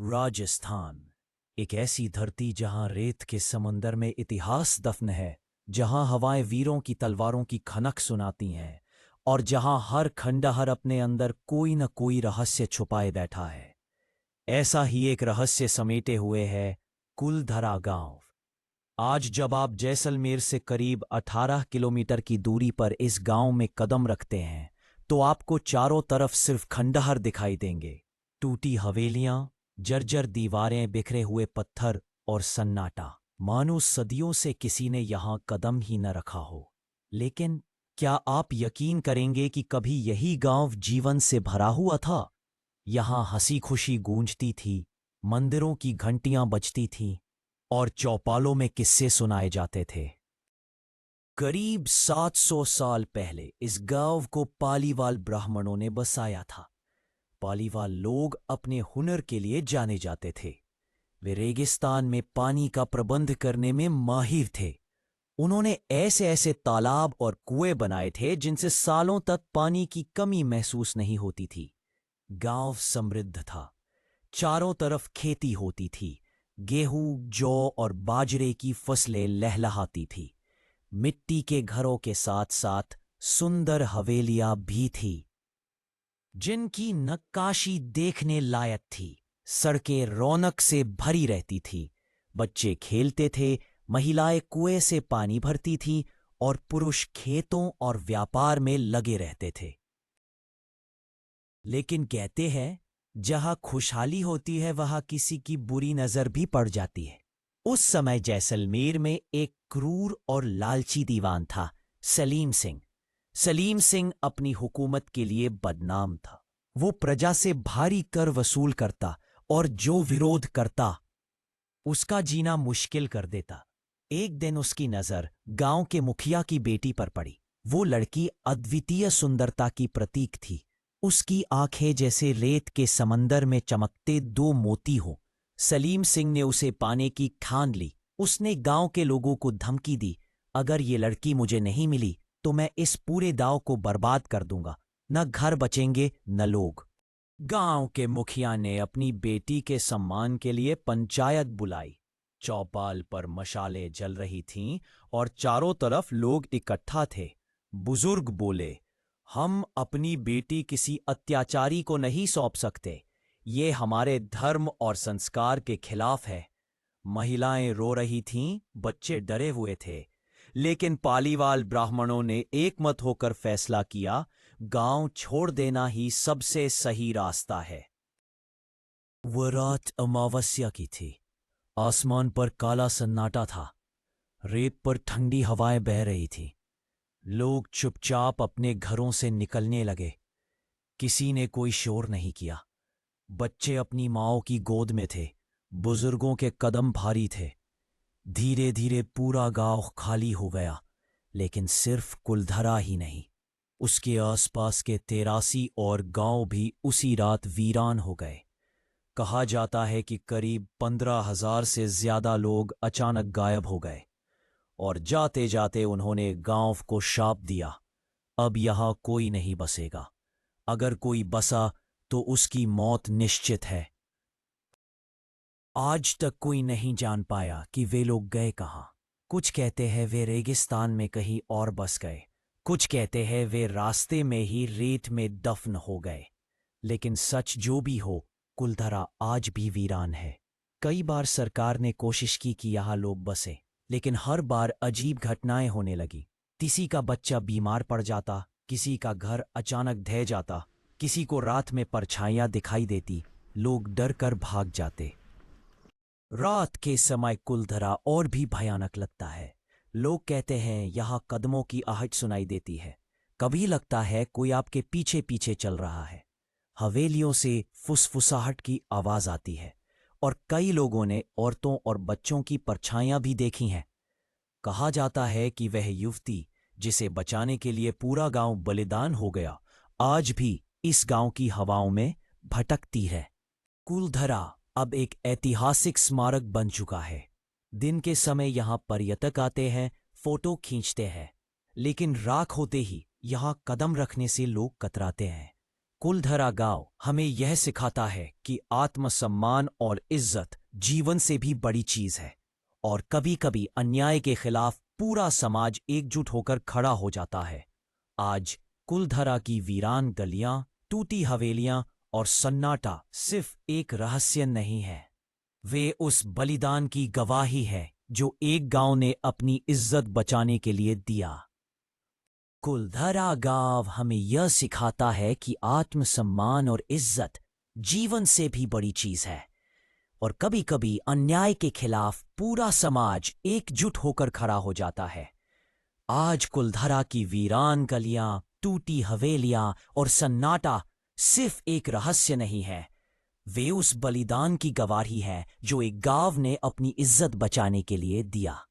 राजस्थान एक ऐसी धरती जहां रेत के समंदर में इतिहास दफन है, जहां हवाएं वीरों की तलवारों की खनक सुनाती हैं और जहां हर खंडहर अपने अंदर कोई न कोई रहस्य छुपाए बैठा है। ऐसा ही एक रहस्य समेटे हुए है कुलधरा गांव। आज जब आप जैसलमेर से करीब 18 किलोमीटर की दूरी पर इस गांव में कदम रखते हैं तो आपको चारों तरफ सिर्फ खंडहर दिखाई देंगे। टूटी हवेलियां, जर्जर दीवारें, बिखरे हुए पत्थर और सन्नाटा, मानो सदियों से किसी ने यहां कदम ही न रखा हो। लेकिन क्या आप यकीन करेंगे कि कभी यही गांव जीवन से भरा हुआ था? यहां हंसी खुशी गूंजती थी, मंदिरों की घंटियां बजती थीं और चौपालों में किस्से सुनाए जाते थे। करीब 700 साल पहले इस गांव को पालीवाल ब्राह्मणों ने बसाया था। पालीवाल लोग अपने हुनर के लिए जाने जाते थे। वे रेगिस्तान में पानी का प्रबंध करने में माहिर थे। उन्होंने ऐसे ऐसे तालाब और कुएं बनाए थे जिनसे सालों तक पानी की कमी महसूस नहीं होती थी। गांव समृद्ध था। चारों तरफ खेती होती थी। गेहूं, जौ और बाजरे की फसलें लहलहाती थी। मिट्टी के घरों के साथ साथ सुंदर हवेलियां भी थी जिनकी नक्काशी देखने लायक थी। सड़कें रौनक से भरी रहती थी। बच्चे खेलते थे, महिलाएं कुएं से पानी भरती थीं और पुरुष खेतों और व्यापार में लगे रहते थे। लेकिन कहते हैं, जहां खुशहाली होती है वहां किसी की बुरी नजर भी पड़ जाती है। उस समय जैसलमेर में एक क्रूर और लालची दीवान था, सलीम सिंह। सलीम सिंह अपनी हुकूमत के लिए बदनाम था। वो प्रजा से भारी कर वसूल करता और जो विरोध करता उसका जीना मुश्किल कर देता। एक दिन उसकी नजर गांव के मुखिया की बेटी पर पड़ी। वो लड़की अद्वितीय सुंदरता की प्रतीक थी। उसकी आंखें जैसे रेत के समंदर में चमकते दो मोती हों। सलीम सिंह ने उसे पाने की ठान ली। उसने गांव के लोगों को धमकी दी, अगर ये लड़की मुझे नहीं मिली तो मैं इस पूरे गांव को बर्बाद कर दूंगा। न घर बचेंगे न लोग। गांव के मुखिया ने अपनी बेटी के सम्मान के लिए पंचायत बुलाई। चौपाल पर मशालें जल रही थीं और चारों तरफ लोग इकट्ठा थे। बुजुर्ग बोले, हम अपनी बेटी किसी अत्याचारी को नहीं सौंप सकते। ये हमारे धर्म और संस्कार के खिलाफ है। महिलाएं रो रही थीं, बच्चे डरे हुए थे। लेकिन पालीवाल ब्राह्मणों ने एकमत होकर फैसला किया, गांव छोड़ देना ही सबसे सही रास्ता है। वह रात अमावस्या की थी। आसमान पर काला सन्नाटा था। रेत पर ठंडी हवाएं बह रही थीं। लोग चुपचाप अपने घरों से निकलने लगे। किसी ने कोई शोर नहीं किया। बच्चे अपनी माओ की गोद में थे। बुजुर्गों के कदम भारी थे। धीरे धीरे पूरा गांव खाली हो गया, लेकिन सिर्फ कुलधरा ही नहीं, उसके आसपास के 83 और गांव भी उसी रात वीरान हो गए। कहा जाता है कि करीब 15,000 से ज्यादा लोग अचानक गायब हो गए और जाते जाते उन्होंने गांव को शाप दिया, अब यहां कोई नहीं बसेगा। अगर कोई बसा तो उसकी मौत निश्चित है। आज तक कोई नहीं जान पाया कि वे लोग गए कहां। कुछ कहते हैं वे रेगिस्तान में कहीं और बस गए। कुछ कहते हैं वे रास्ते में ही रेत में दफन हो गए। लेकिन सच जो भी हो, कुलधरा आज भी वीरान है। कई बार सरकार ने कोशिश की कि यहाँ लोग बसे, लेकिन हर बार अजीब घटनाएं होने लगी। किसी का बच्चा बीमार पड़ जाता, किसी का घर अचानक ढह जाता, किसी को रात में परछाइयां दिखाई देती। लोग डर कर भाग जाते। रात के समय कुलधरा और भी भयानक लगता है। लोग कहते हैं यहाँ कदमों की आहट सुनाई देती है। कभी लगता है कोई आपके पीछे पीछे चल रहा है। हवेलियों से फुसफुसाहट की आवाज आती है और कई लोगों ने औरतों और बच्चों की परछाइयां भी देखी हैं। कहा जाता है कि वह युवती जिसे बचाने के लिए पूरा गांव बलिदान हो गया, आज भी इस गांव की हवाओं में भटकती है। कुलधरा अब एक ऐतिहासिक स्मारक बन चुका है। दिन के समय यहां पर्यटक आते हैं, फोटो खींचते हैं, लेकिन राख होते ही यहां कदम रखने से लोग कतराते हैं। कुलधरा गांव हमें यह सिखाता है कि आत्मसम्मान और इज्जत जीवन से भी बड़ी चीज है और कभी कभी अन्याय के खिलाफ पूरा समाज एकजुट होकर खड़ा हो जाता है। आज कुलधरा की वीरान गलियां, टूटी हवेलियां और सन्नाटा सिर्फ एक रहस्य नहीं है, वे उस बलिदान की गवाही है जो एक गांव ने अपनी इज्जत बचाने के लिए दिया। कुलधरा गांव हमें यह सिखाता है कि आत्मसम्मान और इज्जत जीवन से भी बड़ी चीज है और कभी कभी अन्याय के खिलाफ पूरा समाज एकजुट होकर खड़ा हो जाता है। आज कुलधरा की वीरान गलियां, टूटी हवेलियां और सन्नाटा सिर्फ एक रहस्य नहीं है, वे उस बलिदान की गवाही है जो एक गांव ने अपनी इज्जत बचाने के लिए दिया।